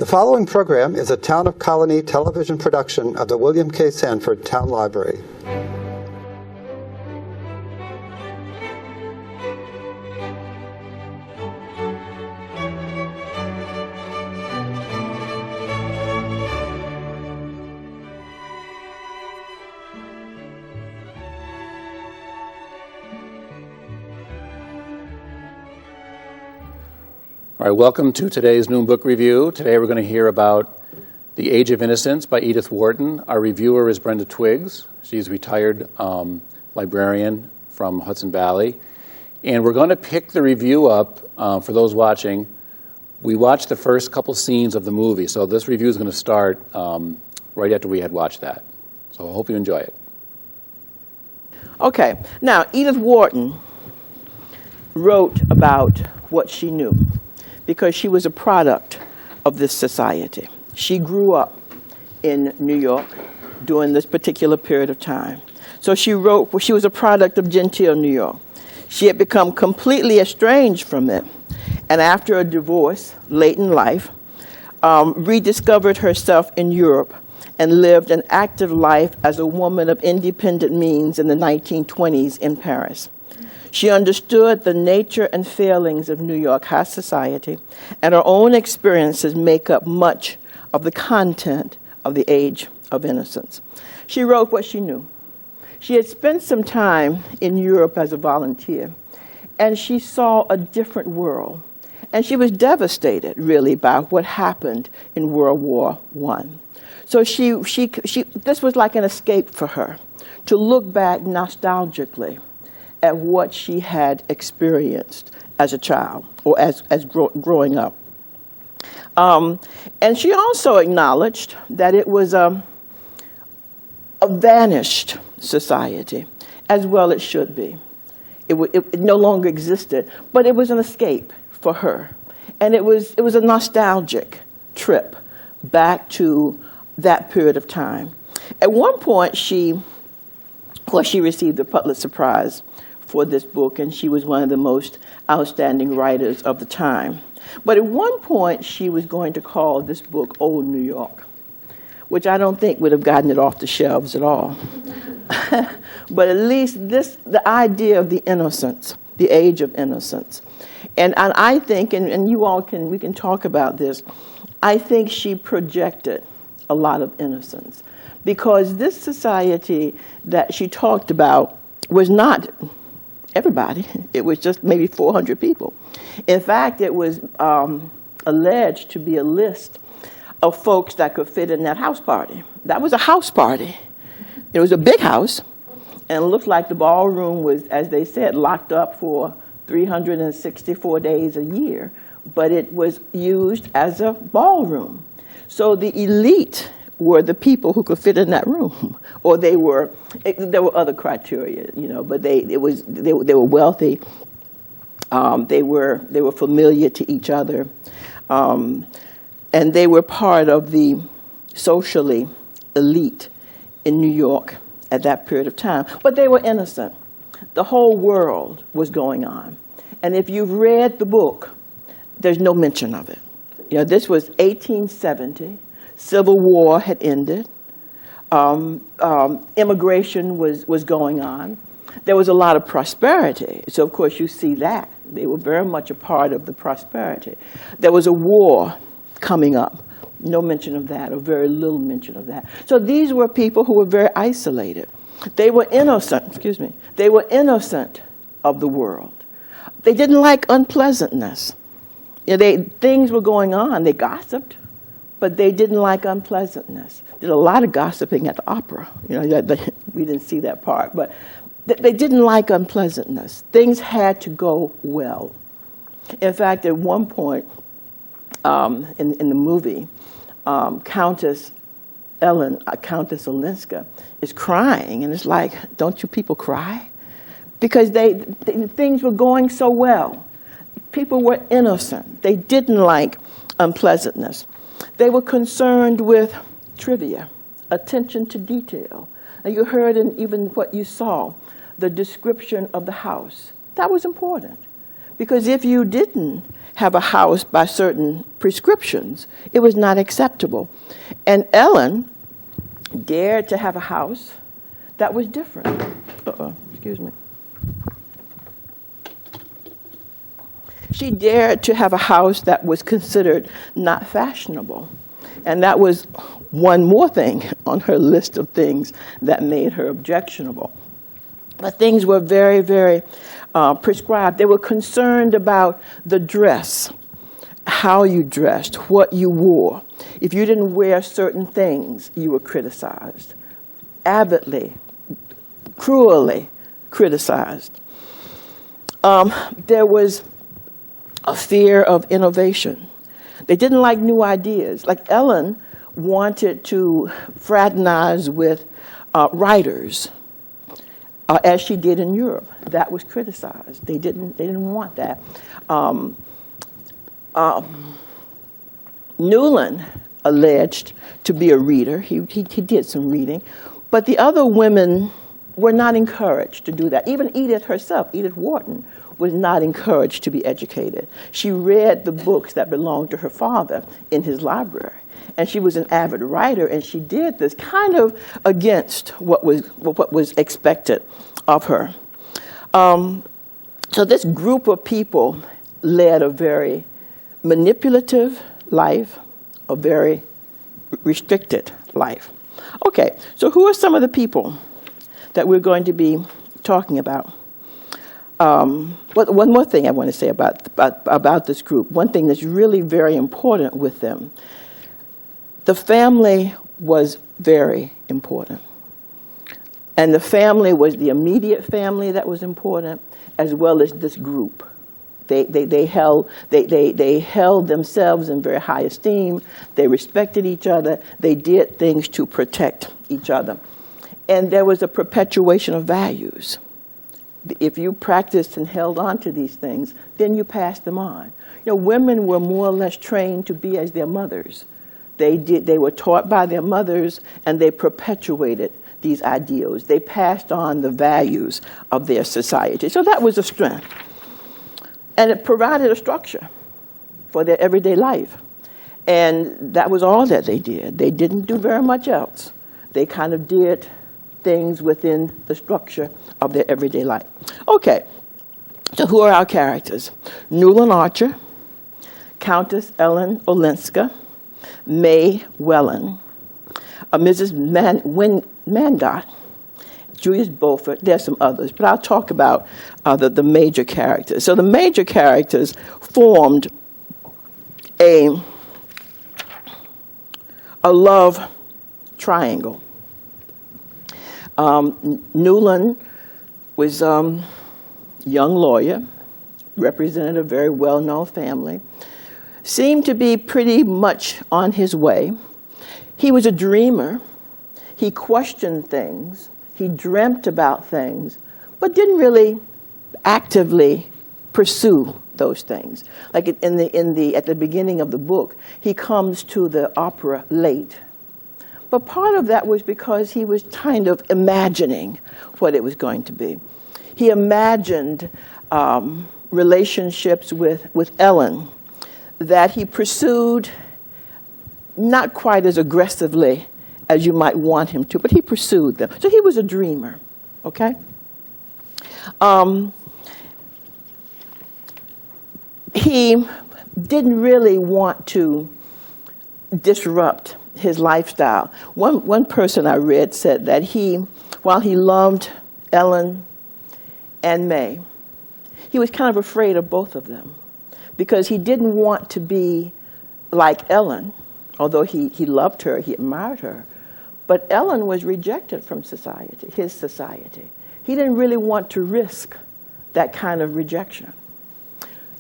The following program is a Town of Colonie television production of the William K. Sanford Town Library. All right, welcome to today's Noon Book Review. Today we're going to hear about The Age of Innocence by Edith Wharton. Our reviewer is Brenda Twiggs. She's a retired librarian from Hudson Valley. And we're going to pick the review up, for those watching. We watched the first couple scenes of the movie, so this review is going to start right after we had watched that. So I hope you enjoy it. Okay, now Edith Wharton wrote about what she knew, because she was a product of this society. She grew up in New York during this particular period of time. So she wrote, well, she was a product of genteel New York. She had become completely estranged from it, and after a divorce late in life, rediscovered herself in Europe and lived an active life as a woman of independent means in the 1920s in Paris. She understood the nature and failings of New York high society, and her own experiences make up much of the content of The Age of Innocence. She wrote what she knew. She had spent some time in Europe as a volunteer, and she saw a different world. And she was devastated, really, by what happened in World War I. So this was like an escape for her, to look back nostalgically at what she had experienced as a child or as growing up. And she also acknowledged that it was a vanished society, as well it should be. It no longer existed, but it was an escape for her. And it was a nostalgic trip back to that period of time. At one point, she received the Pulitzer Prize for this book, and she was one of the most outstanding writers of the time. But at one point, she was going to call this book Old New York, which I don't think would have gotten it off the shelves at all. But at least the idea of the innocence, the age of innocence. And I think, and you all we can talk about this, I think she projected a lot of innocence, because this society that she talked about was not everybody. It was just maybe 400 people. In fact, it was alleged to be a list of folks that could fit in that house party. That was a house party. It was a big house, and it looked like the ballroom was, as they said, locked up for 364 days a year, but it was used as a ballroom. So the elite were the people who could fit in that room, or there were other criteria, but they were wealthy, they were familiar to each other, and they were part of the socially elite in New York at that period of time. But they were innocent. The whole world was going on, and if you've read the book, there's no mention of it. This was 1870. Civil War had ended. Immigration was going on. There was a lot of prosperity. So, of course, you see that. They were very much a part of the prosperity. There was a war coming up. No mention of that, or very little mention of that. So these were people who were very isolated. They were innocent, They were innocent of the world. They didn't like unpleasantness. Things were going on. They gossiped, but they didn't like unpleasantness. Did a lot of gossiping at the opera. We didn't see that part, but they didn't like unpleasantness. Things had to go well. In fact, at one point in the movie, Countess Olenska is crying, and it's like, don't you people cry? Because things were going so well. People were innocent. They didn't like unpleasantness. They were concerned with trivia, attention to detail. And you heard in even what you saw, the description of the house. That was important. Because if you didn't have a house by certain prescriptions. It was not acceptable. And Ellen dared to have a house that was different. Excuse me. She dared to have a house that was considered not fashionable. And that was one more thing on her list of things that made her objectionable. But things were very, very prescribed. They were concerned about the dress, how you dressed, what you wore. If you didn't wear certain things, you were criticized. Avidly, cruelly criticized. There was a fear of innovation. They didn't like new ideas. Like Ellen wanted to fraternize with writers, as she did in Europe. That was criticized. They didn't want that. Newland alleged to be a reader. He did some reading, but the other women were not encouraged to do that. Even Edith herself, Edith Wharton, was not encouraged to be educated. She read the books that belonged to her father in his library. And she was an avid writer, and she did this kind of against what was expected of her. So this group of people led a very manipulative life, a very restricted life. Okay, so who are some of the people that we're going to be talking about? One more thing I want to say about this group. One thing that's really very important with them. The family was very important. And the family was the immediate family that was important, as well as this group. They held themselves in very high esteem. They respected each other. They did things to protect each other. And there was a perpetuation of values. If you practiced and held on to these things, then you passed them on. You know, women were more or less trained to be as their mothers. They were taught by their mothers, and they perpetuated these ideals. They passed on the values of their society. So that was a strength. And it provided a structure for their everyday life. And that was all that they did. They didn't do very much else. They kind of did things within the structure of their everyday life. Okay, so who are our characters? Newland Archer, Countess Ellen Olenska, May Welland, Mrs. Mangott, Julius Beaufort. There's some others, but I'll talk about the major characters. So the major characters formed a love triangle. Newland was a young lawyer, represented a very well-known family, seemed to be pretty much on his way. He was a dreamer. He questioned things. He dreamt about things, but didn't really actively pursue those things. Like at the beginning of the book, he comes to the opera late. But part of that was because he was kind of imagining what it was going to be. He imagined relationships with Ellen that he pursued not quite as aggressively as you might want him to, but he pursued them. So he was a dreamer, okay? He didn't really want to disrupt his lifestyle. One person I read said that while he loved Ellen and May, he was kind of afraid of both of them because he didn't want to be like Ellen, although he loved her, he admired her. But Ellen was rejected from society, his society. He didn't really want to risk that kind of rejection.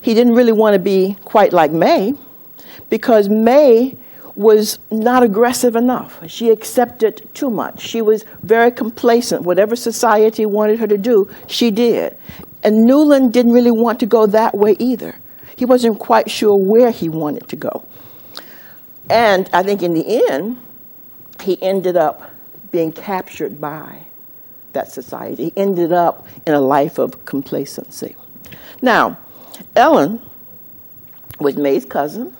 He didn't really want to be quite like May because May was not aggressive enough. She accepted too much. She was very complacent. Whatever society wanted her to do, she did. And Newland didn't really want to go that way either. He wasn't quite sure where he wanted to go. And I think in the end, he ended up being captured by that society. He ended up in a life of complacency. Now, Ellen was May's cousin,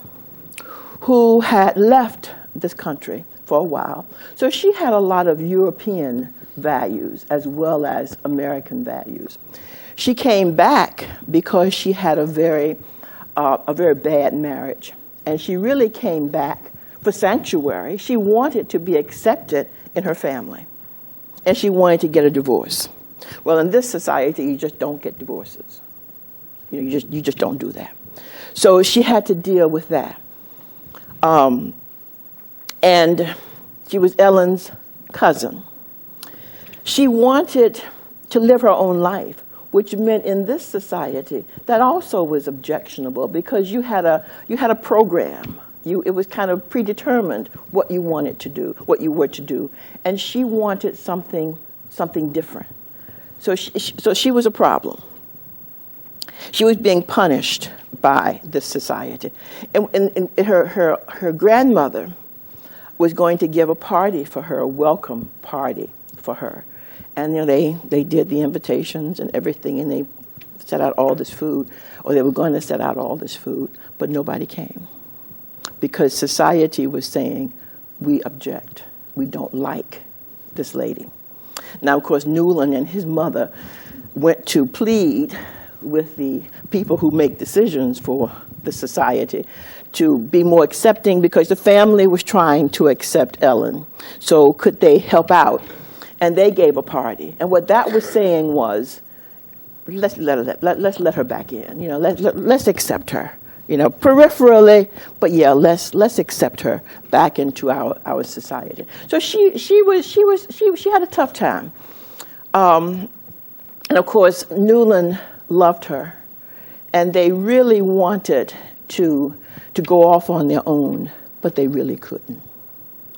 who had left this country for a while. So she had a lot of European values as well as American values. She came back because she had a very bad marriage. And she really came back for sanctuary. She wanted to be accepted in her family. And she wanted to get a divorce. Well, in this society, you just don't get divorces. You just don't do that. So she had to deal with that. And she was Ellen's cousin. She wanted to live her own life, which meant in this society that also was objectionable because you had a program. It was kind of predetermined what you wanted to do, what you were to do, and she wanted something different. So she was a problem. She was being punished by this society, and her grandmother was going to give a party for her, a welcome party for her. And they did the invitations and everything, and they set out all this food, or they were going to set out all this food, but nobody came. Because society was saying, we object. We don't like this lady. Now, of course, Newland and his mother went to plead with the people who make decisions for the society to be more accepting because the family was trying to accept Ellen. So could they help out? And they gave a party. And what that was saying was, let's let her back in. Let's accept her. Peripherally, but yeah, let's accept her back into our society. So she had a tough time. And of course, Newland loved her, and they really wanted to go off on their own, but they really couldn't.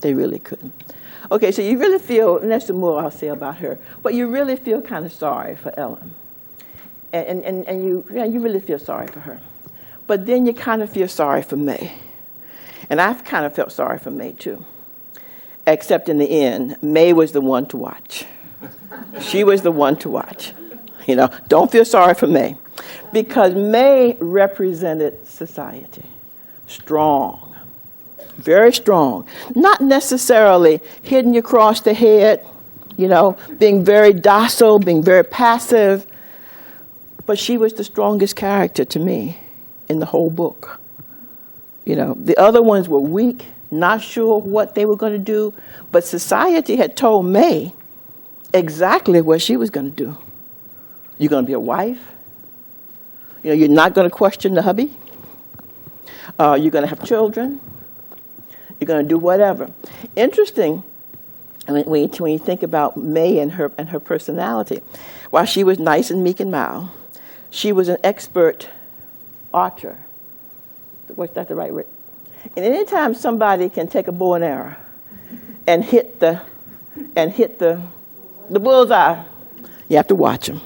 They really couldn't. Okay, so you really feel, and that's the more I'll say about her, but you really feel kind of sorry for Ellen. And you really feel sorry for her. But then you kind of feel sorry for May. And I've kind of felt sorry for May too. Except in the end, May was the one to watch. She was the one to watch. Don't feel sorry for May. Because May represented society. Strong. Very strong. Not necessarily hitting you across the head, being very docile, being very passive. But she was the strongest character to me in the whole book. The other ones were weak, not sure what they were going to do, but society had told May exactly what she was going to do. You're going to be a wife. You're not going to question the hubby. You're going to have children. You're going to do whatever. Interesting, when you think about May and her personality, while she was nice and meek and mild, she was an expert archer. What's that the right word? And anytime somebody can take a bow and arrow and hit the bullseye, you have to watch them.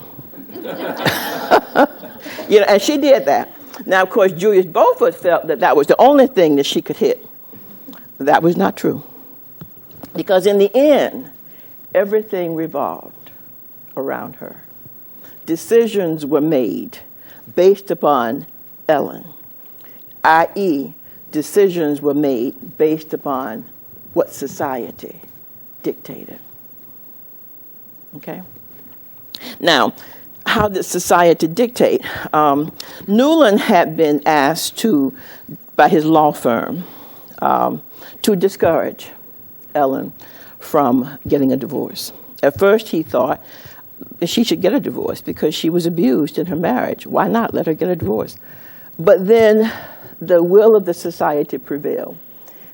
And she did that. Now, of course, Julius Beaufort felt that was the only thing that she could hit. That was not true. Because in the end, everything revolved around her. Decisions were made based upon Ellen, i.e., decisions were made based upon what society dictated. Okay? Now, how did society dictate? Newland had been asked by his law firm, to discourage Ellen from getting a divorce. At first, he thought that she should get a divorce because she was abused in her marriage. Why not let her get a divorce? But then the will of the society prevailed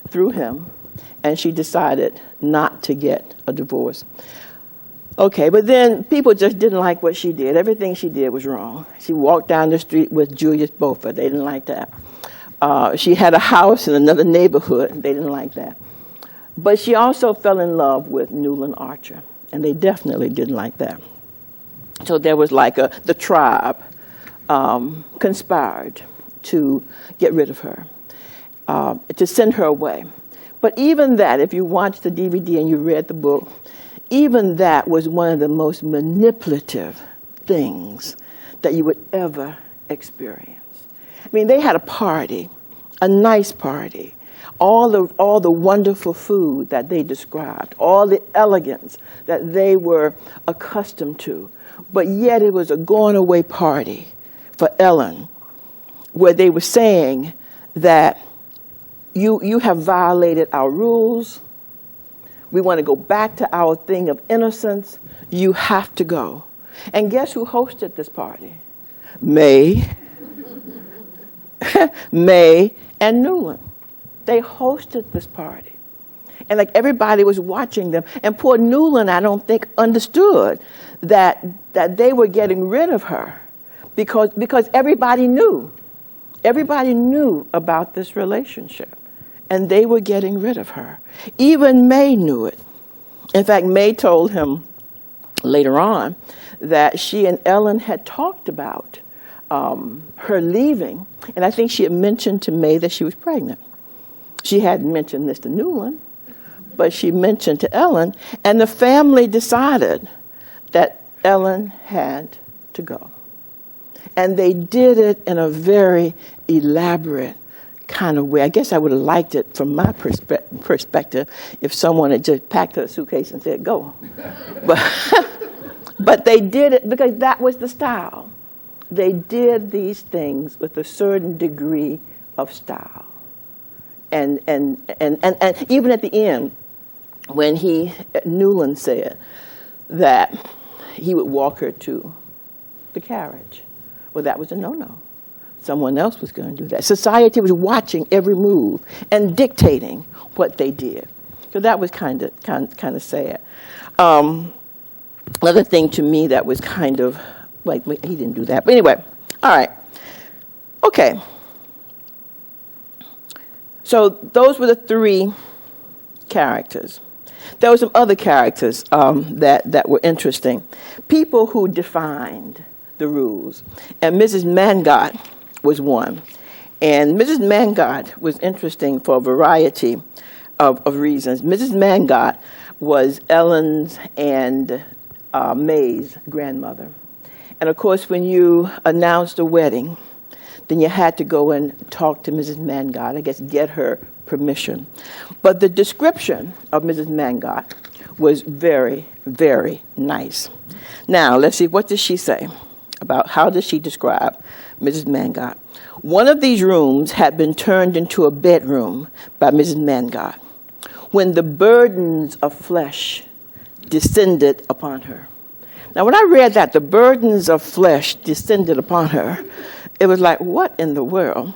through him, and she decided not to get a divorce. Okay, but then people just didn't like what she did. Everything she did was wrong. She walked down the street with Julius Beaufort. They didn't like that. She had a house in another neighborhood. They didn't like that. But she also fell in love with Newland Archer, and they definitely didn't like that. So there was like the tribe conspired to get rid of her, to send her away. But even that, if you watched the DVD and you read the book, even that was one of the most manipulative things that you would ever experience. mean, they had a party, a nice party. All the wonderful food that they described, all the elegance that they were accustomed to. But yet it was a going-away party for Ellen, where they were saying that you have violated our rules. We want to go back to our thing of innocence. You have to go. And guess who hosted this party? May, May and Newland. They hosted this party. And like everybody was watching them. And poor Newland, I don't think, understood that they were getting rid of her because everybody knew. Everybody knew about this relationship. And they were getting rid of her. Even May knew it. In fact, May told him later on that she and Ellen had talked about her leaving. And I think she had mentioned to May that she was pregnant. She hadn't mentioned this to Newland, but she mentioned to Ellen, and the family decided that Ellen had to go. And they did it in a very elaborate kind of way. I guess I would have liked it from my perspective if someone had just packed her suitcase and said, go. But they did it because that was the style. They did these things with a certain degree of style. And even at the end, when Newland said that he would walk her to the carriage, well, that was a no-no. Someone else was going to do that. Society was watching every move and dictating what they did. So that was kind of sad. Another thing to me that was kind of, like, he didn't do that. But anyway, all right. Okay. So those were the three characters. There were some other characters that were interesting. People who defined the rules. And Mrs. Mangot was one. And Mrs. Mangot was interesting for a variety of reasons. Mrs. Mangot was Ellen's and May's grandmother. And of course, when you announced a wedding, then you had to go and talk to Mrs. Mangot, I guess get her permission. But the description of Mrs. Mangot was very, very nice. Now, let's see, what does she say about how does she describe Mrs. Mangot? One of these rooms had been turned into a bedroom by Mrs. Mangot when the burdens of flesh descended upon her. Now, when I read that, the burdens of flesh descended upon her, it was like, what in the world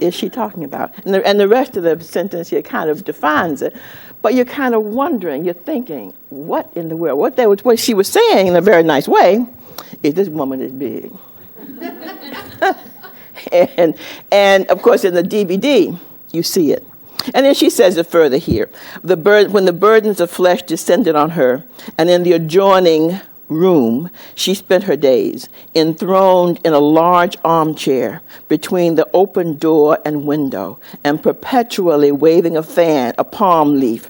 is she talking about? And the rest of the sentence here kind of defines it, but you're kind of wondering, you're thinking, what in the world? What she was saying in a very nice way is this woman is big. and of course, in the DVD, you see it. And then she says it further here. When the burdens of flesh descended on her, and in the adjoining room, she spent her days enthroned in a large armchair between the open door and window, and perpetually waving a palm leaf,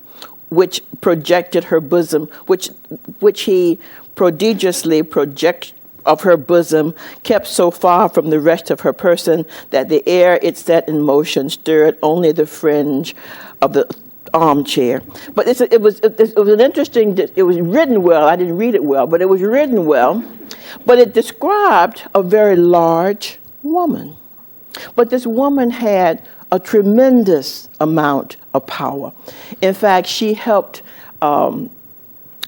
which projected her bosom, which he prodigiously project of her bosom, kept so far from the rest of her person that the air it set in motion stirred only the fringe of the armchair. But it was an interesting, it was written well. I didn't read it well, but it was written well. But it described a very large woman. But this woman had a tremendous amount of power. In fact, she helped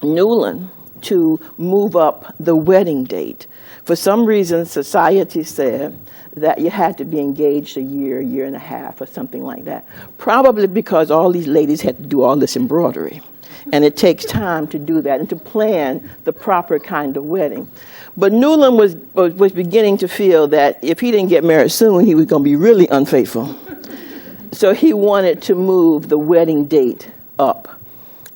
Newland to move up the wedding date. For some reason, society said that you had to be engaged a year and a half, or something like that. Probably because all these ladies had to do all this embroidery. And it takes time to do that and to plan the proper kind of wedding. But Newland was beginning to feel that if he didn't get married soon, he was going to be really unfaithful. So he wanted to move the wedding date up.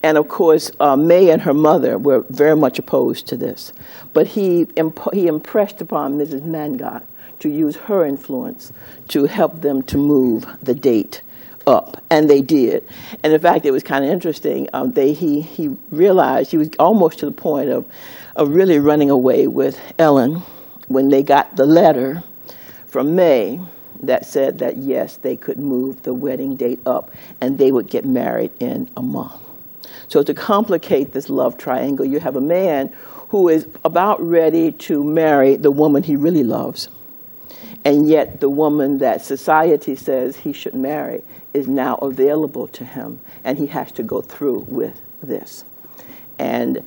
And of course, May and her mother were very much opposed to this. But he impressed upon Mrs. Mangot to use her influence to help them to move the date up. And they did. And in fact, it was kind of interesting. He realized he was almost to the point of really running away with Ellen when they got the letter from May that said that, yes, they could move the wedding date up and they would get married in a month. So to complicate this love triangle, you have a man who is about ready to marry the woman he really loves, and yet the woman that society says he should marry is now available to him, and he has to go through with this. And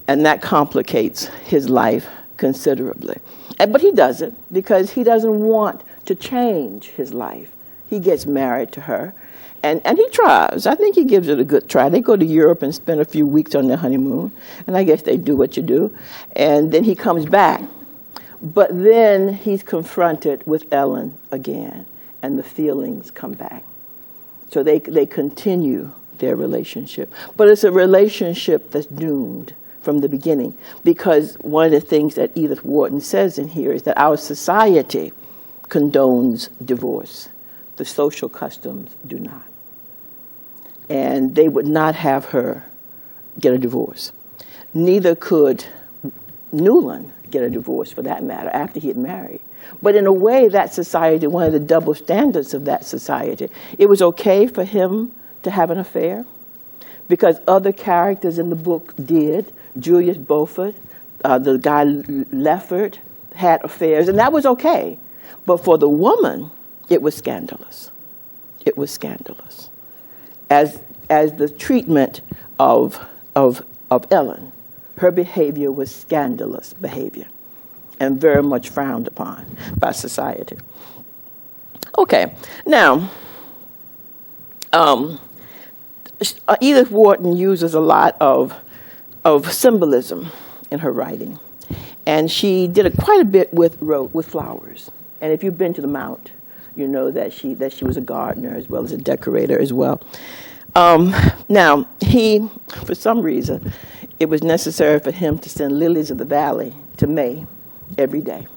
that complicates his life considerably. But he does it because he doesn't want to change his life. He gets married to her, and he tries. I think he gives it a good try. They go to Europe and spend a few weeks on their honeymoon, and I guess they do what you do. And then he comes back. But then he's confronted with Ellen again, and the feelings come back. So they continue their relationship. But it's a relationship that's doomed from the beginning, because one of the things that Edith Wharton says in here is that our society condones divorce. The social customs do not. And they would not have her get a divorce. Neither could Newland get a divorce, for that matter, after he had married. But in a way, that society, one of the double standards of that society, it was okay for him to have an affair because other characters in the book did. Julius Beaufort, the guy Leffert, had affairs, and that was okay. But for the woman, it was scandalous. It was scandalous. As the treatment of Ellen, her behavior was scandalous behavior and very much frowned upon by society. Okay, now, Edith Wharton uses a lot of symbolism in her writing, and she did it quite a bit with flowers. And if you've been to the Mount, you know that she was a gardener as well as a decorator as well. Now, for some reason, it was necessary for him to send lilies of the valley to May every day.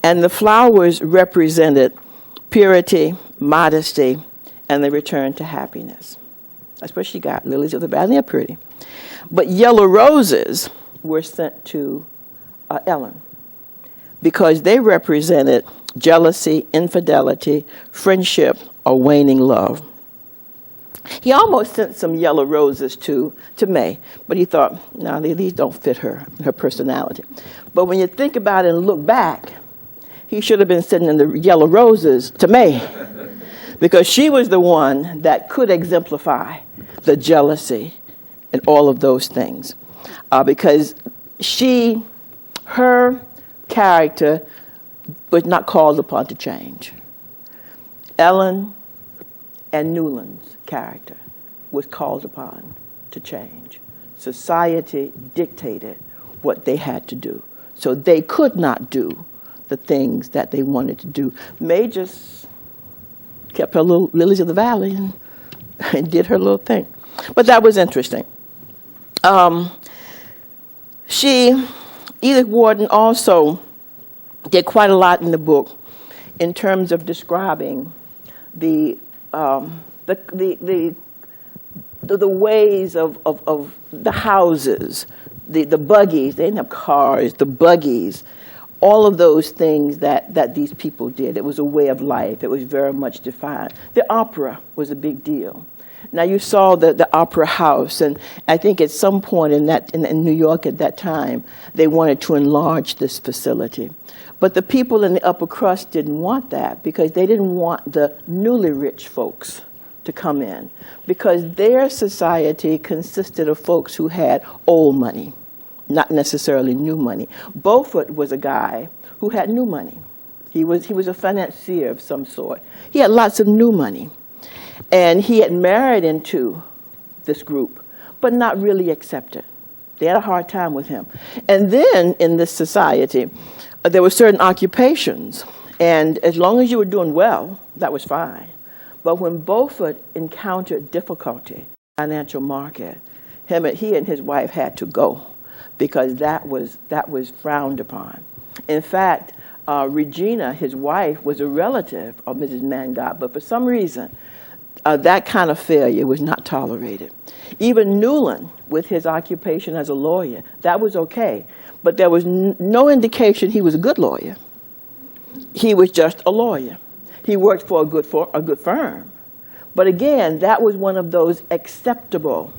And the flowers represented purity, modesty, and the return to happiness. That's what she got, lilies of the valley. They're pretty. But yellow roses were sent to Ellen because they represented jealousy, infidelity, friendship, or waning love. He almost sent some yellow roses to May, but he thought, no, these don't fit her personality. But when you think about it and look back, he should have been sending the yellow roses to May because she was the one that could exemplify the jealousy and all of those things. Because her character was not called upon to change. Ellen and Newland's character was called upon to change. Society dictated what they had to do. So they could not do the things that they wanted to do. May just kept her little lilies of the valley and did her little thing. But that was interesting. Edith Wharton also did quite a lot in the book in terms of describing the ways of the houses, the buggies. They didn't have cars, the buggies, all of those things that these people did. It was a way of life. It was very much defined. The opera was a big deal. Now, you saw the opera house, and I think at some point in New York at that time, they wanted to enlarge this facility. But the people in the upper crust didn't want that because they didn't want the newly rich folks to come in because their society consisted of folks who had old money, not necessarily new money. Beaufort was a guy who had new money. He was a financier of some sort. He had lots of new money. And he had married into this group, but not really accepted. They had a hard time with him. And then in this society, there were certain occupations. And as long as you were doing well, that was fine. But when Beaufort encountered difficulty in the financial market, he and his wife had to go because that was frowned upon. In fact, Regina, his wife, was a relative of Mrs. Mangott, but for some reason, that kind of failure was not tolerated. Even Newland, with his occupation as a lawyer, that was okay. But there was no indication he was a good lawyer. He was just a lawyer. He worked for a good firm. But again, that was one of those acceptable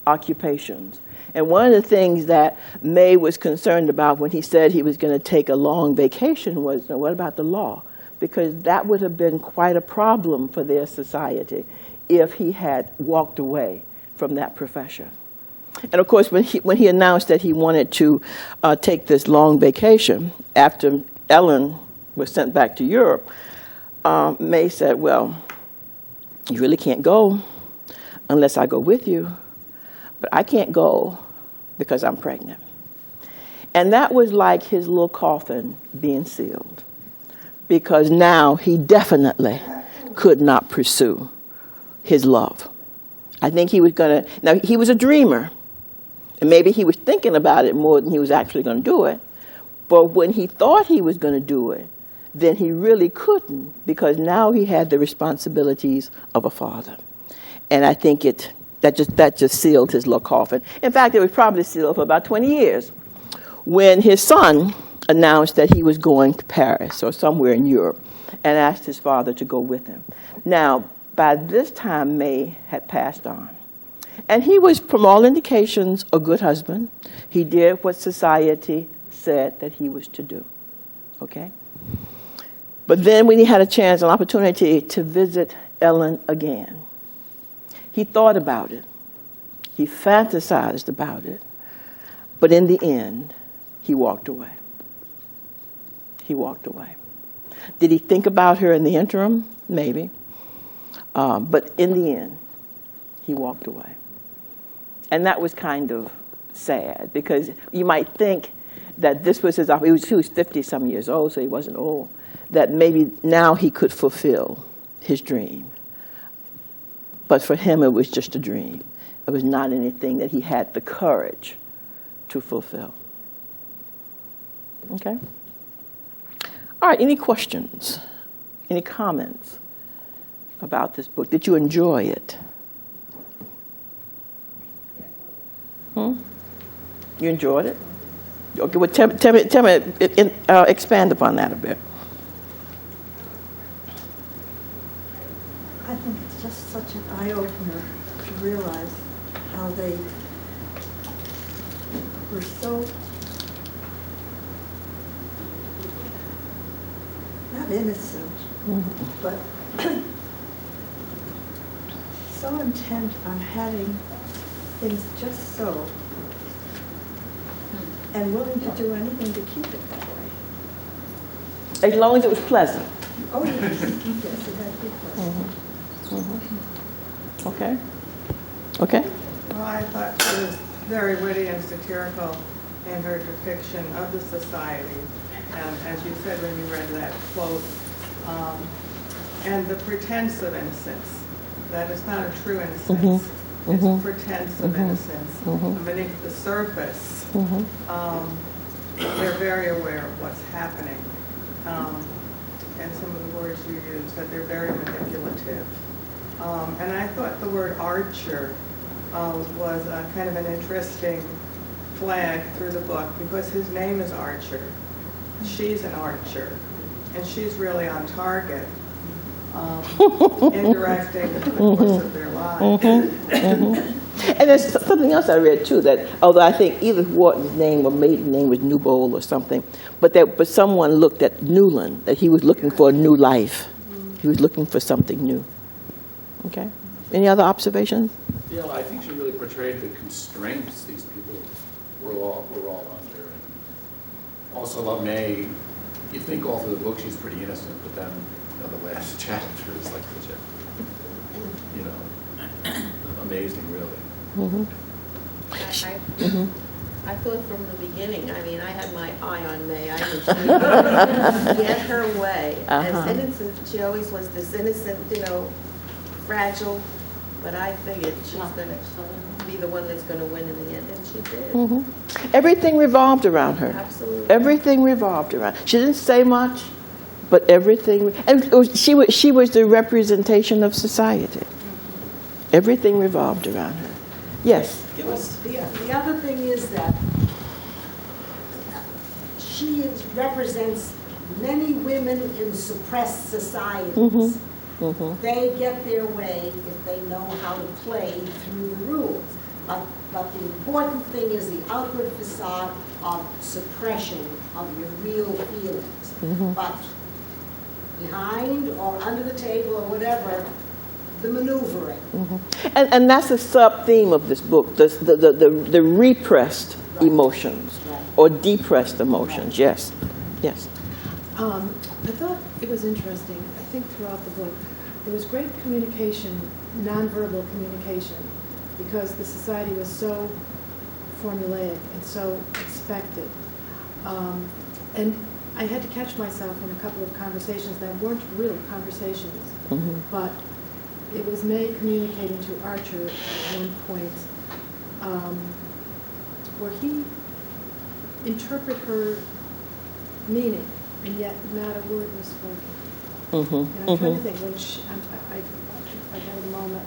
occupations. And one of the things that May was concerned about when he said he was going to take a long vacation was, what about the law? Because that would have been quite a problem for their society if he had walked away from that profession. And of course, when he announced that he wanted to take this long vacation after Ellen was sent back to Europe, May said, well, you really can't go unless I go with you, but I can't go because I'm pregnant. And that was like his little coffin being sealed, because now he definitely could not pursue his love. I think he was going to, now he was a dreamer, and maybe he was thinking about it more than he was actually going to do it. But when he thought he was going to do it, then he really couldn't, because now he had the responsibilities of a father. And I think that just sealed his little coffin. In fact, it was probably sealed for about 20 years when his son announced that he was going to Paris or somewhere in Europe and asked his father to go with him. Now, by this time, May had passed on. And he was, from all indications, a good husband. He did what society said that he was to do. Okay? But then when he had a chance, an opportunity to visit Ellen again, he thought about it. He fantasized about it. But in the end, he walked away. He walked away. Did he think about her in the interim? Maybe. But in the end, he walked away. And that was kind of sad, because you might think that this was his opportunity. He was 50-some years old, so he wasn't old, that maybe now he could fulfill his dream. But for him, it was just a dream. It was not anything that he had the courage to fulfill. Okay? All right, any questions? Any comments about this book? Did you enjoy it? You enjoyed it? Okay, well, tell me, expand upon that a bit. I think it's just such an eye-opener to realize how they were so, not innocent, but so intent on having things just so, and willing to do anything to keep it that way. As long as it was pleasant. Oh, yes, yes, it had to be pleasant. Okay. Okay. Well, I thought she was very witty and satirical in her depiction of the society. And as you said when you read that quote, and the pretense of innocence, that is not a true innocence. It's a pretense of innocence. And beneath the surface, they're very aware of what's happening. And some of the words you use, that they're very manipulative. And I thought the word archer was kind of an interesting flag through the book, because his name is Archer. She's an archer, and she's really on target, indirecting the course of their lives. And there's something else I read too, that although I think Edith Wharton's name or maiden name was Newbold or something, but someone looked at Newland, that he was looking for a new life. He was looking for something new. Okay. Any other observations? Yeah, well, I think she really portrayed the constraints these people were all under. And also about May, you think all through the book she's pretty innocent, but then the last chapter is like such a, amazing, really. I thought from the beginning, I mean, I had my eye on May. I knew she would get her way. As innocent, she always was this innocent, fragile, but I figured she's going to be the one that's going to win in the end, and she did. Everything revolved around her. Absolutely. Everything revolved around. She didn't say much, but everything. And she was the representation of society. Everything revolved around her. Yes. The other thing is that she represents many women in suppressed societies, they get their way if they know how to play through the rules. But the important thing is the outward facade of suppression of your real feelings. But behind or under the table or whatever, the maneuvering. And that's a sub-theme of this book, the repressed emotions or depressed emotions. Yes, yes. I thought it was interesting, I think throughout the book, there was great communication, nonverbal communication, because the society was so formulaic and so expected. And I had to catch myself in a couple of conversations that weren't real conversations, but it was May communicating to Archer at one point, where he interpreted her meaning, and yet not a word was spoken. And I'm trying to think, when she, if I had a moment,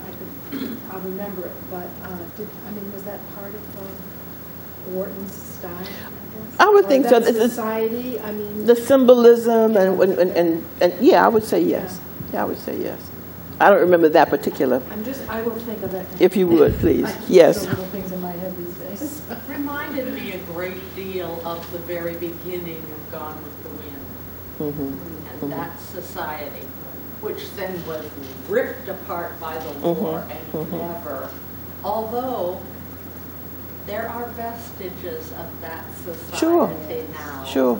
I'll remember it, but was that part of Wharton's style, I guess? I would Or think so. that society, The symbolism and yeah, I would say yes. Yeah, I would say yes. I don't remember that particular. I will think of it. If you would, please. I keep Yes. so little things in my head these days. Reminded me a great deal of the very beginning of Gone with the Wind. And that society, which then was ripped apart by the war and never, although there are vestiges of that society now. Sure.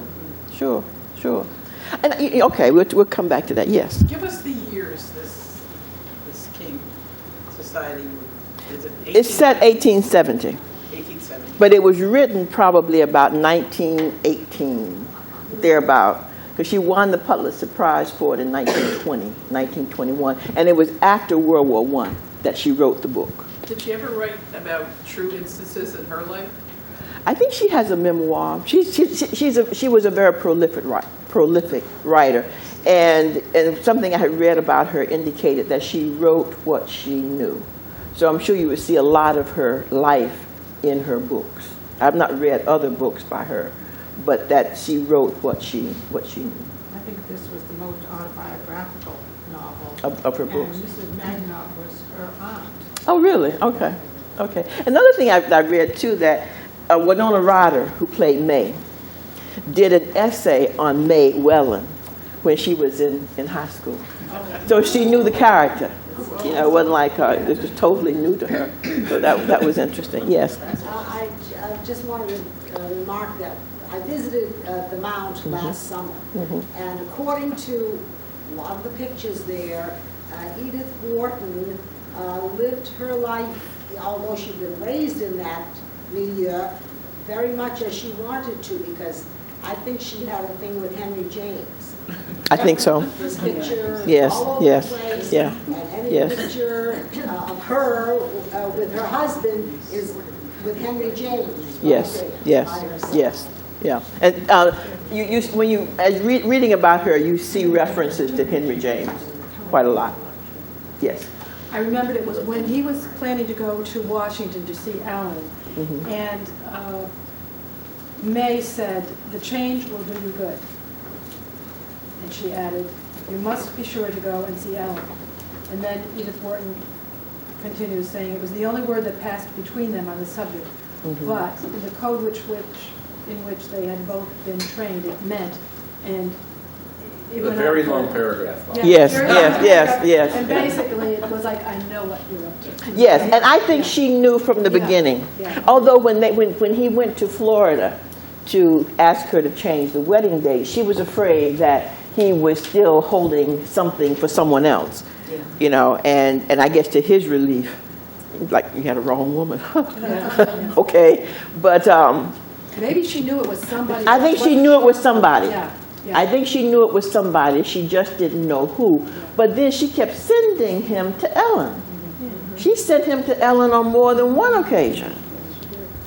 And okay, we'll come back to that. Yes. Give us the years this King society. Is it It's set 1870. 1870. But it was written probably about 1918, thereabout, because she won the Pulitzer Prize for it in 1921, and it was after World War I that she wrote the book. Did she ever write about true instances in her life? I think she has a memoir. She was a very prolific writer, and something I had read about her indicated that she wrote what she knew. So I'm sure you would see a lot of her life in her books. I've not read other books by her, but that she wrote what she knew. I think this was the most autobiographical novel Of her books. And Mrs. Magnotta was her aunt. Oh, really? Okay. Another thing I read too, that Winona Ryder, who played May, did an essay on May Welland when she was in high school. So she knew the character. It wasn't like it was totally new to her. So that was interesting. Yes. I just wanted to remark that I visited the Mount last summer, and according to a lot of the pictures there, Edith Wharton lived her life, although she'd been raised in that milieu, very much as she wanted to, because I think she had a thing with Henry James. I think so. His picture Yes, all over yes, the place, yeah, and any yes. picture of her with her husband is with Henry James. Yes, right there, yes, by herself. yes, yeah. And when you as reading about her, you see references to Henry James quite a lot. Yes. I remembered it was when he was planning to go to Washington to see Ellen, and May said, "The change will do you good." And she added, "You must be sure to go and see Ellen." And then Edith Wharton continues saying, "It was the only word that passed between them on the subject, but in the code in which they had both been trained, it meant," and it A went very on for- long paragraph. Yeah, Yes, very yes, long yes, paragraph. yes. And basically, it was like, I know what you're up to. Yes, and I think she knew from the beginning. Yeah. Although when he went to Florida to ask her to change the wedding date, she was afraid that he was still holding something for someone else. And I guess to his relief, like, you had a wrong woman. Okay, but Maybe she knew it was somebody. I think she knew it was somebody. Yeah. I think she knew it was somebody. She just didn't know who. But then she kept sending him to Ellen. She sent him to Ellen on more than one occasion.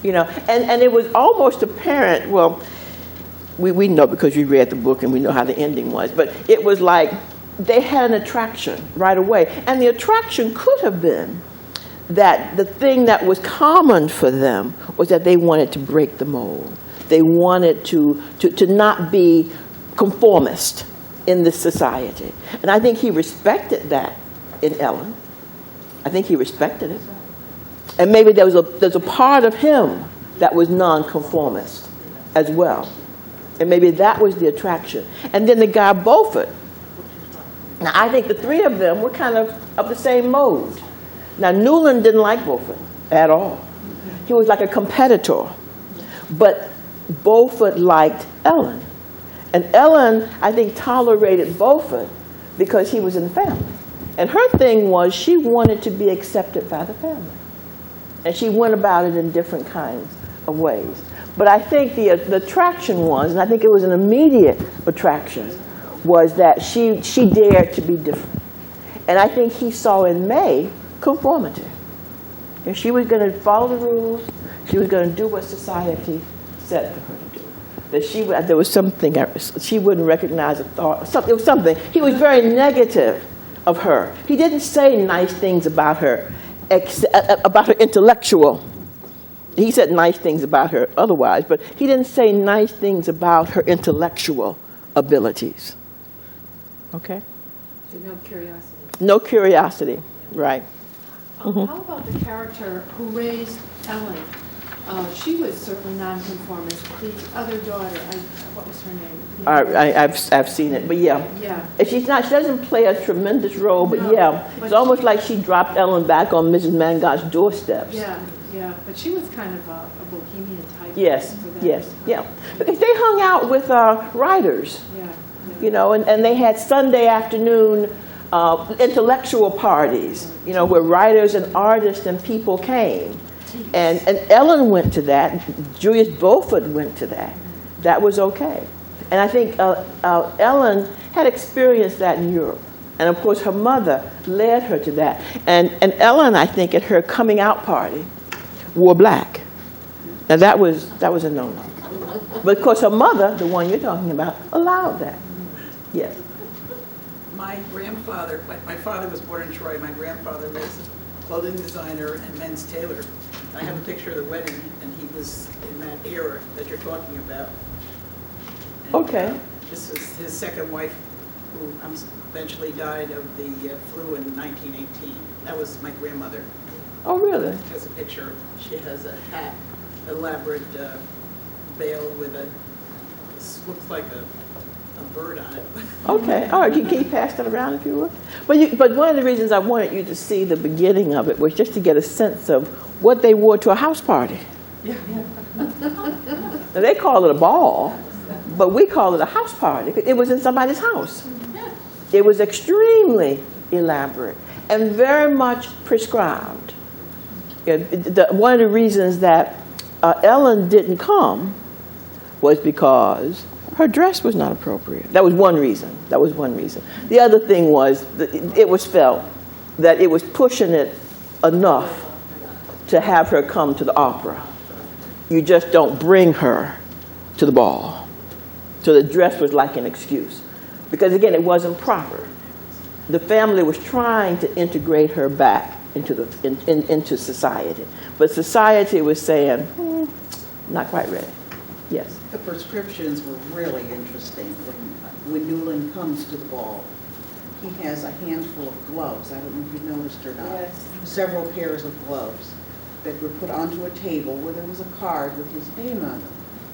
And it was almost apparent, well, we know because we read the book and we know how the ending was, but it was like they had an attraction right away. And the attraction could have been that the thing that was common for them was that they wanted to break the mold. They wanted to not be conformist in this society. And I think he respected that in Ellen. I think he respected it. And maybe there's a part of him that was nonconformist as well. And maybe that was the attraction. And then the guy Beaufort. Now, I think the three of them were kind of the same mode. Now, Newland didn't like Beaufort at all. He was like a competitor. But Beaufort liked Ellen. And Ellen, I think, tolerated Beaufort because he was in the family. And her thing was she wanted to be accepted by the family. And she went about it in different kinds of ways. But I think the attraction was, and I think it was an immediate attraction, was that she dared to be different. And I think he saw in May conformity. And she was going to follow the rules. She was going to do what society said for her to do. That there was something she wouldn't recognize a thought. It was something. He was very negative of her. He didn't say nice things about her intellectual. He said nice things about her otherwise, but he didn't say nice things about her intellectual abilities. Okay? So no curiosity. No curiosity, right. How about the character who raised Ellen? She was certainly nonconformist. The other daughter, what was her name? I've seen it, but yeah. Yeah. And she doesn't play a tremendous role, but yeah. But it's almost like she dropped Ellen back on Mrs. Mangot's doorsteps. Yeah. But she was kind of a bohemian type. Yes, for that. yes, yeah. Because they hung out with writers, Yeah. you know, and they had Sunday afternoon intellectual parties, you know, where writers and artists and people came. And Ellen went to that. Julius Beaufort went to that. That was okay. And I think Ellen had experienced that in Europe. And of course, her mother led her to that. And Ellen, I think, at her coming out party, wore black. Now that was a no-no. But of course, her mother, the one you're talking about, allowed that. Yes. My grandfather, my father was born in Troy. My grandfather was a clothing designer and men's tailor. I have a picture of the wedding, and he was in that era that you're talking about. And, Okay. This was his second wife, who eventually died of the flu in 1918. That was my grandmother. Oh, really? She has a picture. She has a hat, elaborate veil with looks like a bird on it. Okay, all right, can you pass that around if you would? But one of the reasons I wanted you to see the beginning of it was just to get a sense of what they wore to a house party. Yeah. Now, they call it a ball, but we call it a house party. It was in somebody's house. It was extremely elaborate and very much prescribed. One of the reasons that Ellen didn't come was because her dress was not appropriate. That was one reason. The other thing was that it was felt that it was pushing it enough to have her come to the opera. You just don't bring her to the ball. So the dress was like an excuse. Because again, it wasn't proper. The family was trying to integrate her back into society. But society was saying, not quite ready. Yes. The prescriptions were really interesting. When Newland comes to the ball, he has a handful of gloves. I don't know if you noticed or not. Yes. Several pairs of gloves that were put onto a table where there was a card with his name on them.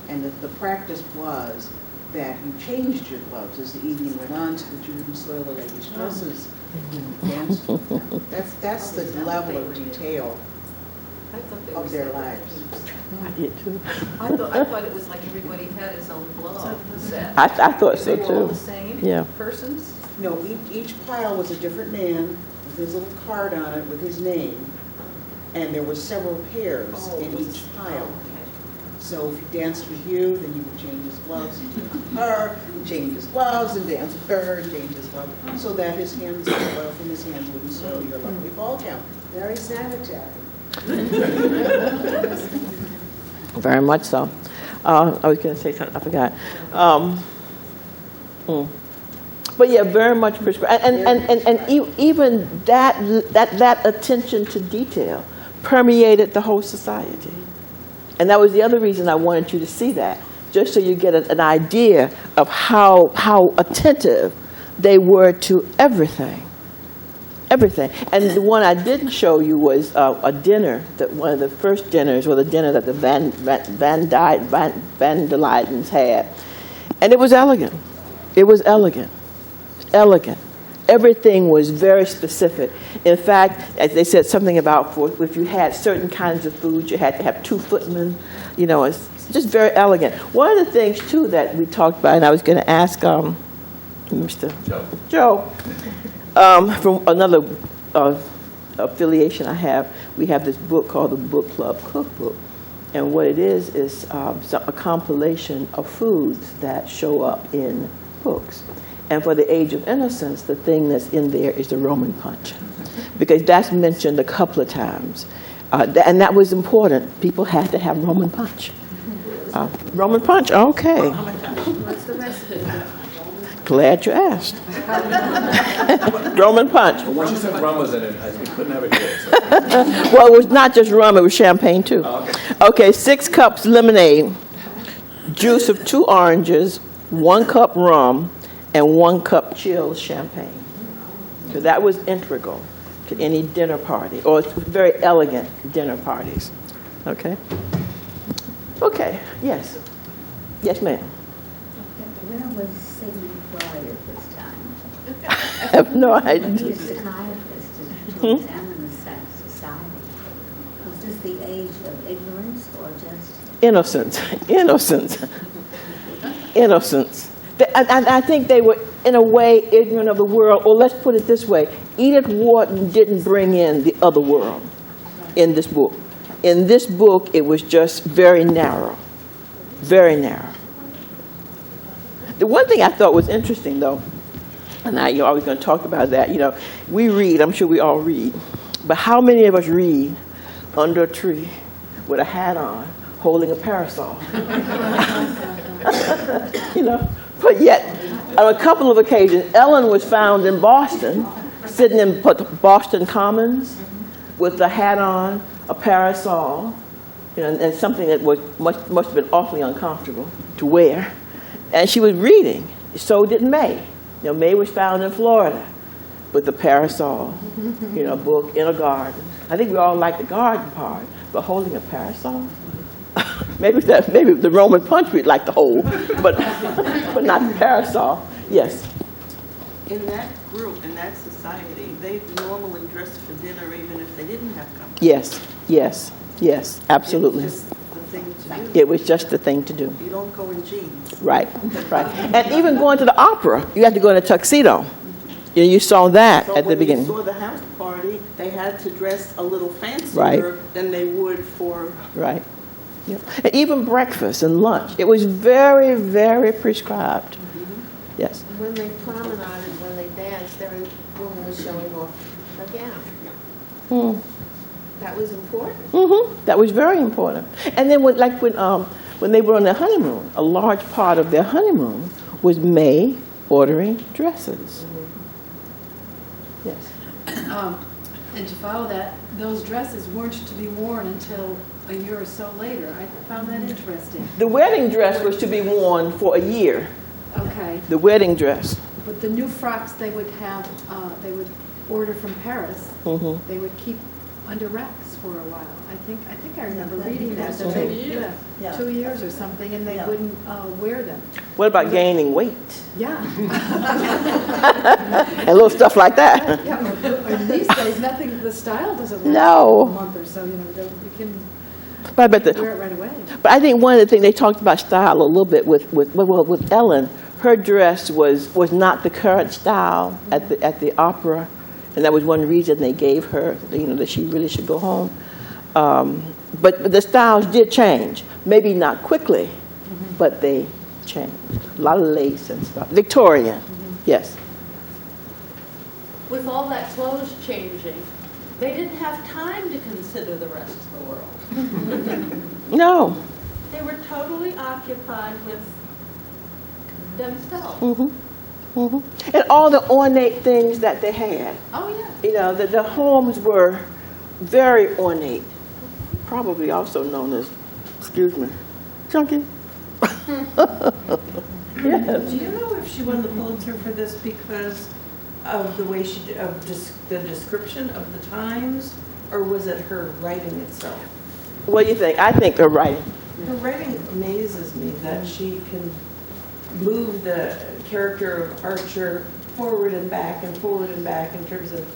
And the practice was that you changed your gloves as the evening went on so that you wouldn't soil the ladies' dresses. That's the level of detail of their lives. I did too. I thought it was like everybody had his own glove set. I thought so They were all too. the same Yeah. persons? No, each pile was a different man with his little card on it with his name. And there were several pairs in each pile. So if he danced with you, then he would change his gloves and dance with her, and change his gloves and dance with her, and change his gloves, so that his hands, the oil from his hands wouldn't soil your lovely ball gown. Very sanitary. Very much so. I was going to say something, I forgot. But yeah, very much prescribed. And even that attention to detail permeated the whole society. And that was the other reason I wanted you to see that. just so you get an idea of how attentive they were to everything. Everything. And the one I didn't show you was a dinner, that one of the first dinners, or the dinner that the Van der Leydens had. And it was elegant. It was elegant. Elegant. Everything was very specific. In fact, as they said something about if you had certain kinds of foods, you had to have 2 footmen. You know, it's just very elegant. One of the things, too, that we talked about, and I was going to ask Mr. Joe, from another affiliation I have, we have this book called the Book Club Cookbook. And what it is a compilation of foods that show up in books. And for the Age of Innocence, the thing that's in there is the Roman punch, because that's mentioned a couple of times. And that was important. People had to have Roman punch. Roman punch, okay. What's the recipe? Glad you asked. Roman punch. But once you said rum was in it, we couldn't have it here. So. Well, it was not just rum, it was champagne too. Oh, okay. Okay, 6 cups lemonade, juice of 2 oranges, 1 cup rum, and 1 cup chilled champagne. So that was integral to any dinner party, or very elegant dinner parties. Okay? Okay, yes. Yes, ma'am. Where was Sigmund Freud at this time? I have no idea. He was a psychiatrist to examine the society. Was this the age of ignorance or just... Innocence. Innocence. Innocence. I think they were, in a way, ignorant of the world. Or let's put it this way. Edith Wharton didn't bring in the other world in this book. In this book, it was just very narrow. Very narrow. The one thing I thought was interesting, though, and you're always going to talk about that, you know, we read, I'm sure we all read, but how many of us read under a tree with a hat on, holding a parasol? You know, but yet, on a couple of occasions, Ellen was found in Boston, sitting in Boston Commons with a hat on, a parasol, you know, and something that was must have been awfully uncomfortable to wear. And she was reading. So did May. You know, May was found in Florida with the parasol, you know, book in a garden. I think we all like the garden part, but holding a parasol? maybe the Roman punch we'd like to hold, but not the parasol. Yes. In that group, in that society, they normally dressed for dinner even if they didn't have company. Yes, yes, yes, absolutely. It was just the thing to do. It was just the thing to do. You don't go in jeans. Right, right. And even going to the opera, you had to go in a tuxedo. You saw that So at the beginning. when you saw the house party, they had to dress a little fancier Right. than they would for... Right. Yep. And even breakfast and lunch. It was very, very prescribed. Yes. When they promenaded, when they danced, every woman was showing off her gown. Mm. That was important. Mm-hmm. That was very important. And then when they were on their honeymoon, a large part of their honeymoon was May ordering dresses. Yes. And to follow that, those dresses weren't to be worn until a year or so later. I found that interesting. The wedding dress was to be worn for a year. Okay. The wedding dress. But the new frocks they would have, they would order from Paris. Mm-hmm. They would keep under wraps for a while. I think I remember reading that they, 2 years or something, and they wouldn't wear them. What about gaining weight? Yeah. And little stuff like that. Yeah. Or these days, nothing. The style doesn't last No. a month or so. You know, you can But I bet wear it right away. But I think one of the things they talked about style a little bit with Ellen. Her dress was not the current style at the opera, and that was one reason they gave her, you know, that she really should go home. But the styles did change, maybe not quickly, but they changed. A lot of lace and stuff. Victorian, yes. With all that clothes changing, they didn't have time to consider the rest of the world. No. They were totally occupied with themselves. Mm-hmm. Mm-hmm. And all the ornate things that they had. Oh, yeah. You know, the homes were very ornate, probably also known as, excuse me, chunky. Yes. Do you know if she won the Pulitzer for this because of the way the description of the times, or was it her writing itself? What do you think? I think her writing. Her writing amazes me that she can move the character of Archer forward and back in terms of,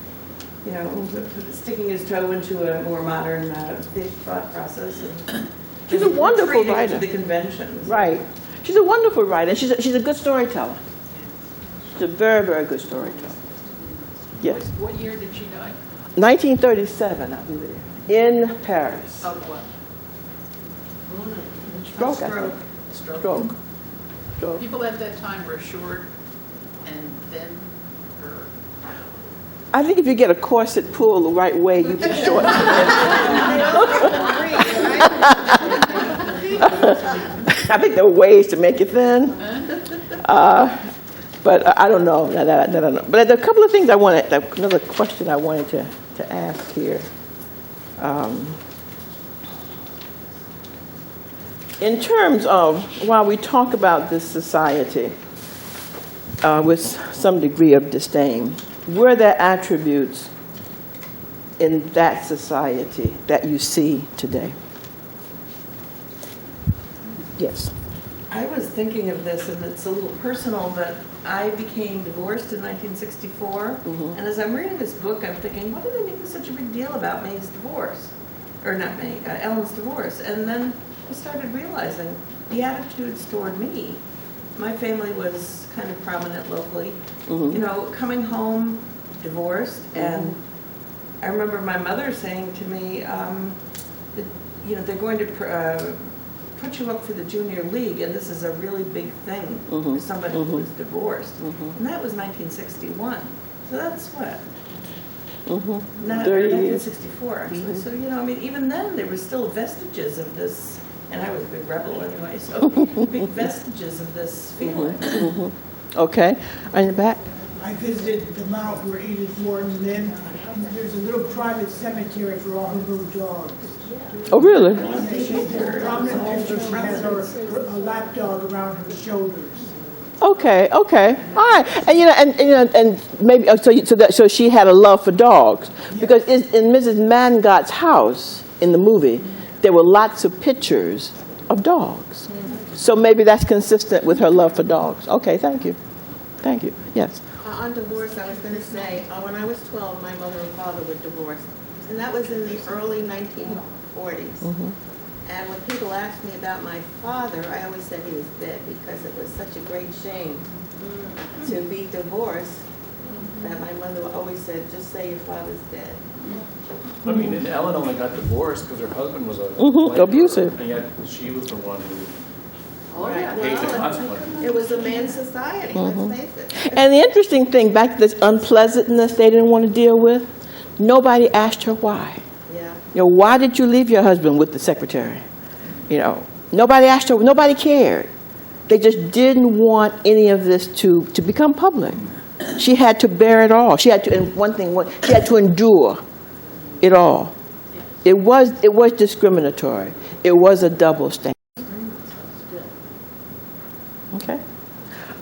you know, sticking his toe into a more modern thought process. And She's a wonderful trading writer. to the conventions. Right. She's a wonderful writer. She's a good storyteller. She's a very, very good storyteller. Yes. What year did she die? 1937, I believe, in Paris. Of what? Stroke. I think. Stroke. Stroke. People at that time were short and thin, or I think if you get a corset pulled the right way, you get short. I think there are ways to make it thin. But I don't know. I don't know. But there are a couple of things another question I wanted to ask here. In terms of, while we talk about this society with some degree of disdain, were there attributes in that society that you see today? Yes. I was thinking of this, and it's a little personal, but I became divorced in 1964, and as I'm reading this book, I'm thinking, why do they make such a big deal about May's divorce? Or not May, Ellen's divorce. And then I started realizing the attitudes toward me. My family was kind of prominent locally. You know, coming home divorced, and I remember my mother saying to me, that, you know, they're going to put you up for the junior league, and this is a really big thing for somebody who was divorced. And that was 1961. So that's what? 1964, actually. So, you know, I mean, even then there were still vestiges of this, and I was a big rebel anyway, so big vestiges of this feeling. Okay. In the back? I visited the mount where Edith Wharton lived. There's a little private cemetery for all her little dogs. Oh, really? Prominent picture, she has a lap dog around her shoulders. Okay. All right. And you know, and maybe so she had a love for dogs, because in Mrs. Mangot's house in the movie, there were lots of pictures of dogs. So maybe that's consistent with her love for dogs. Okay. Thank you. Yes. On divorce, I was going to say, when I was 12, my mother and father were divorced, and that was in the early 1940s. And when people asked me about my father, I always said he was dead, because it was such a great shame to be divorced that my mother always said, just say your father's dead. I mean, and Ellen only got divorced because her husband was abusive, and yet she was the one who Right. paid the consequences. It was a man's society, let's face it. And the interesting thing, back to this unpleasantness they didn't want to deal with, nobody asked her why. Yeah. You know, why did you leave your husband with the secretary? You know, nobody asked her, nobody cared. They just didn't want any of this to become public. She had to bear it all. She had to, and she had to endure it all. It was discriminatory. It was a double standard. Okay. All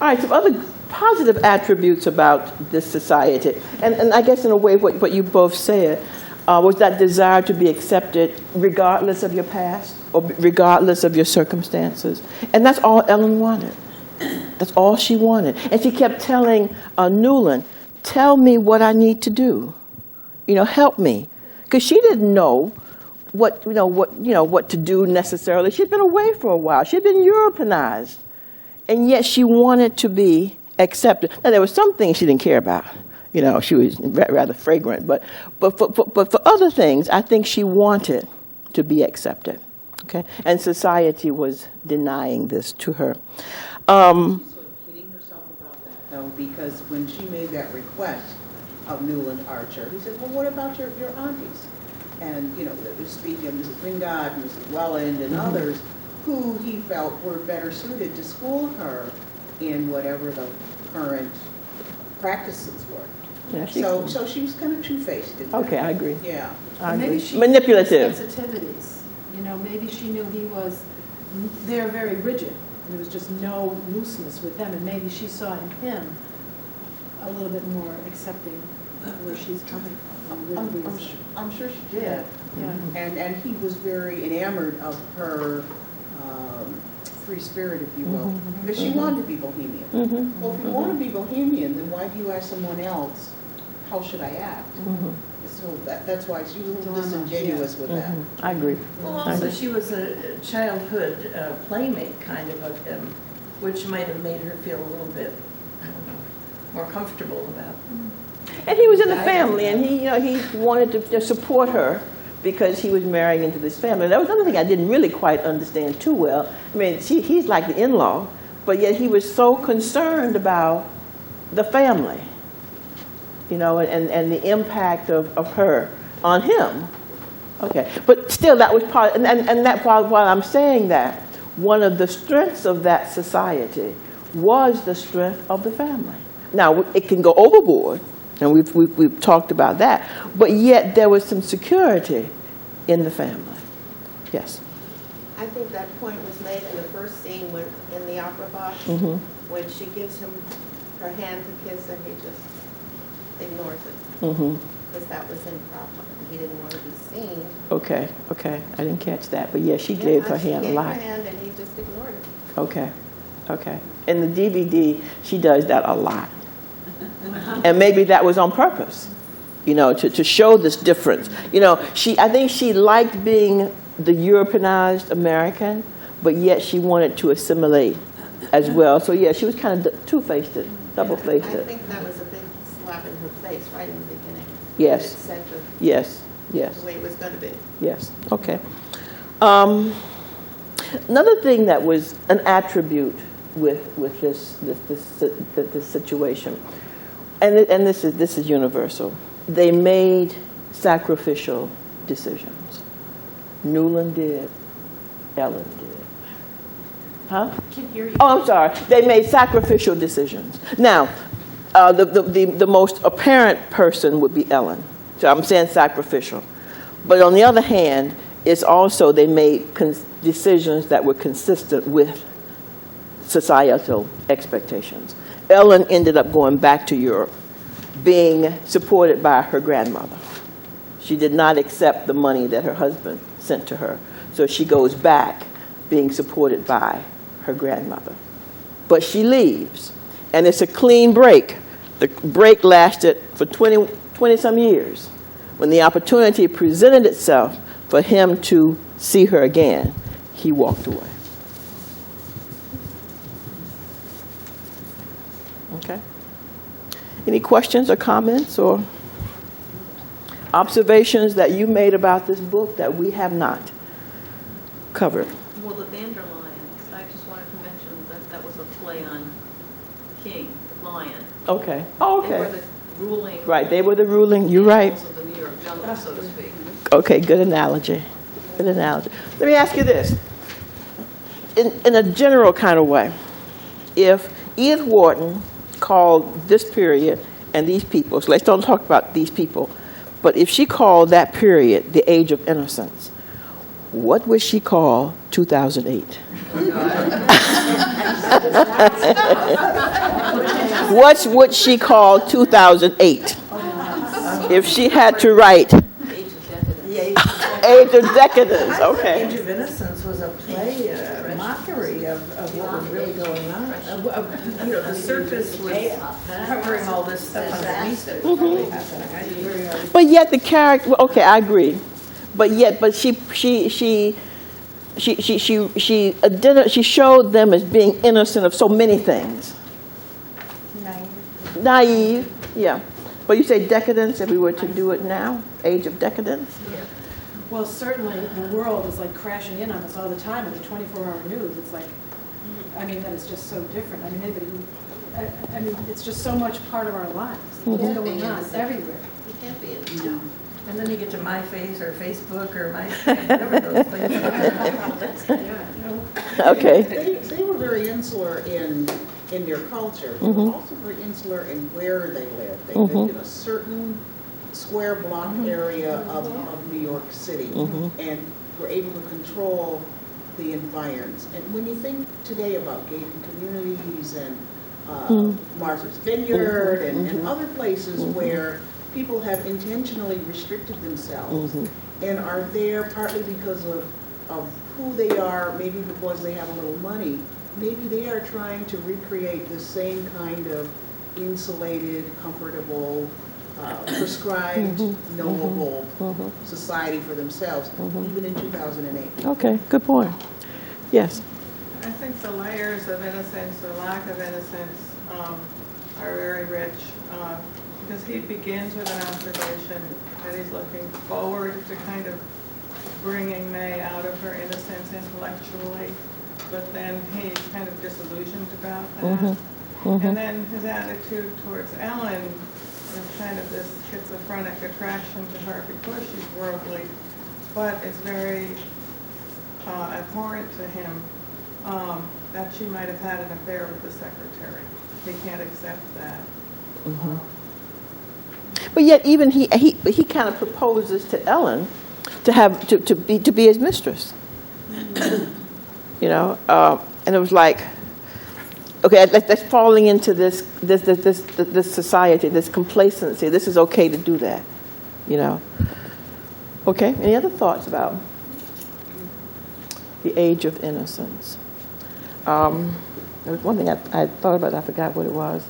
right, some other positive attributes about this society. And I guess in a way what you both said was that desire to be accepted regardless of your past or regardless of your circumstances. And that's all Ellen wanted. That's all she wanted. And she kept telling Newland, tell me what I need to do. You know, help me. Because she didn't know what to do necessarily. She'd been away for a while. She'd been Europeanized. And yet she wanted to be accepted. Now, there were some things she didn't care about. You know, she was rather fragrant. But for other things, I think she wanted to be accepted. Okay? And society was denying this to her. Sort of kidding herself about that, though, because when she made that request of Newland Archer, he said, well, what about your aunties? And, you know, speaking of Mrs. Wingard, Mrs. Welland, and others, who he felt were better suited to school her in whatever the current practices were. Yeah, so she was kind of two-faced. Okay, I agree. Yeah. I agree. Maybe she Manipulative. knew his sensitivities. You know, maybe she knew he was, they're very rigid. And there was just no looseness with them, and maybe she saw in him a little bit more accepting of where she's coming from. I'm sure she did. Yeah. And he was very enamored of her free spirit, if you will, because she wanted to be bohemian. Well, if you want to be bohemian, then why do you ask someone else, how should I act? So that's why she was a little disingenuous with that. I agree. Well, also, she was a childhood playmate kind of him, which might have made her feel a little bit, I don't know, more comfortable about. And he was in the family, and he wanted to support her because he was marrying into this family. That was another thing I didn't really quite understand too well. I mean, he's like the in-law, but yet he was so concerned about the family, and the impact of her on him. Okay, but still that was part, and that part, while I'm saying that, one of the strengths of that society was the strength of the family. Now, it can go overboard, and we've talked about that, but yet there was some security in the family. Yes? I think that point was made in the first scene in the opera box, when she gives him her hand to kiss and he just ignores it. Because that was improper. He didn't want to be seen. Okay, I didn't catch that, but yeah, she gave her hand a lot. She gave her hand and he just ignored it. Okay. In the DVD, she does that a lot. And maybe that was on purpose, to show this difference. I think she liked being the Europeanized American, but yet she wanted to assimilate as well. So yeah, she was kind of two-faced, double-faced. I think that was a big slap in her face right in the beginning. Yes. It set Yes. the way it was going to be. Yes. Okay. Another thing that was an attribute with this situation, and this is universal. They made sacrificial decisions. Newland did. Ellen did. Huh? Can't hear you. Oh, I'm sorry. They made sacrificial decisions. Now, the most apparent person would be Ellen. So I'm saying sacrificial. But on the other hand, it's also they made decisions that were consistent with societal expectations. Ellen ended up going back to Europe, being supported by her grandmother. She did not accept the money that her husband sent to her. So she goes back being supported by her grandmother. But she leaves, and it's a clean break. The break lasted for 20-some years. When the opportunity presented itself for him to see her again, he walked away. Okay. Any questions or comments or observations that you made about this book that we have not covered? Well, the Vanderlions, I just wanted to mention that was a play on King, the lion. Okay. Oh, okay. They were the ruling. Right, they were the ruling. You're right. Of the New York jungle, so to speak. Okay, good analogy. Good analogy. Let me ask you this. In a general kind of way, if Edith Wharton called this period and these people, so let's don't talk about these people, but if she called that period the Age of Innocence, what would she call 2008? What would she call 2008 if she had to write? Age of Decadence, okay. Age of Innocence was a play, a mockery of what was really going on. The surface was covering all this stuff underneath that was really happening. But yet the character, okay, I agree. But she showed them as being innocent of so many things. Naive, yeah. But you say decadence if we were to do it now? Age of decadence? Yeah. Well, certainly the world is like crashing in on us all the time with the 24-hour news. It's like, that is just so different. It's just so much part of our lives. What's going on everywhere. You can't be in. No. And then you get to My Face or Facebook or whatever those things are. Okay. They were very insular in their culture. They were also very insular in where they lived. They lived in a certain square block area of New York City and were able to control the environs. And when you think today about gated communities and Martha's Vineyard and other places where people have intentionally restricted themselves and are there partly because of who they are, maybe because they have a little money, maybe they are trying to recreate the same kind of insulated, comfortable, prescribed, knowable society for themselves, even in 2008. Okay, good point. Yes. I think the layers of innocence or lack of innocence are very rich because he begins with an observation that he's looking forward to kind of bringing May out of her innocence intellectually, but then he's kind of disillusioned about that. And then his attitude towards Ellen is kind of this schizophrenic attraction to her because she's worldly, but it's very abhorrent to him that she might have had an affair with the secretary. He can't accept that. But yet, even he kind of proposes to Ellen to be his mistress. You know, and it was like, okay, that's falling into this society, this complacency. This is okay to do that. You know. Okay. Any other thoughts about the Age of Innocence? There was one thing I thought about. I forgot what it was.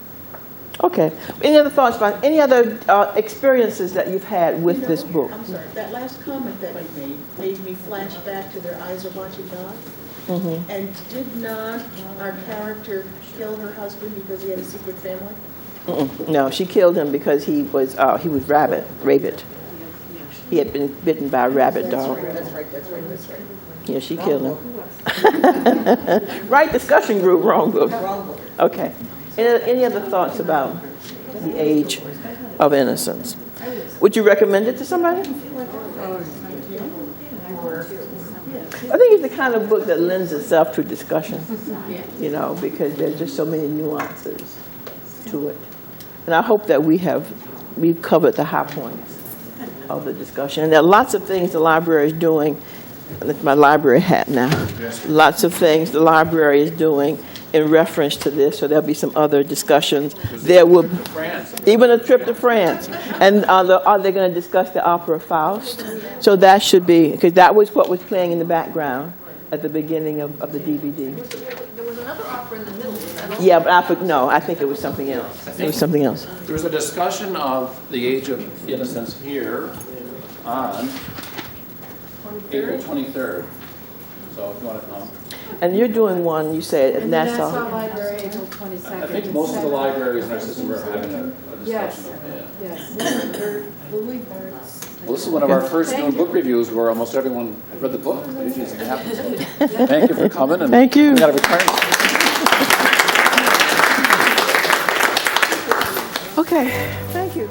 Okay. Any other thoughts about any other experiences that you've had with this book? I'm sorry. That last comment that you made me flash back to Their Eyes Are Watching God. And did not our character kill her husband because he had a secret family? No, she killed him because he was rabid. He had been bitten by a rabid dog. That's right. Yeah, she killed him. Right discussion group, wrong book. Okay. Any other thoughts about the Age of Innocence? Would you recommend it to somebody? I think it's the kind of book that lends itself to discussion, you know, because there's just so many nuances to it. And I hope that we've covered the high points of the discussion. And there are lots of things the library is doing. That's my library hat now. Lots of things the library is doing in reference to this, so there'll be some other discussions. There will even a trip to France, and are they going to discuss the opera Faust? So that should be, because that was what was playing in the background at the beginning of the DVD. There was another opera in the middle. Yeah, but I think it was something else. It was something else. There was a discussion of the Age of Innocence here on April 23rd. So if you want to come. And you're doing one, you said, at In the Nassau. Nassau Library, April 22nd. I think most of the libraries in our system are having a discussion. Yes. Yeah. Yes. Well, this is one of our first new book reviews where almost everyone read the book. It usually doesn't happen. Thank you for coming. And thank you. We got to return. Okay, thank you.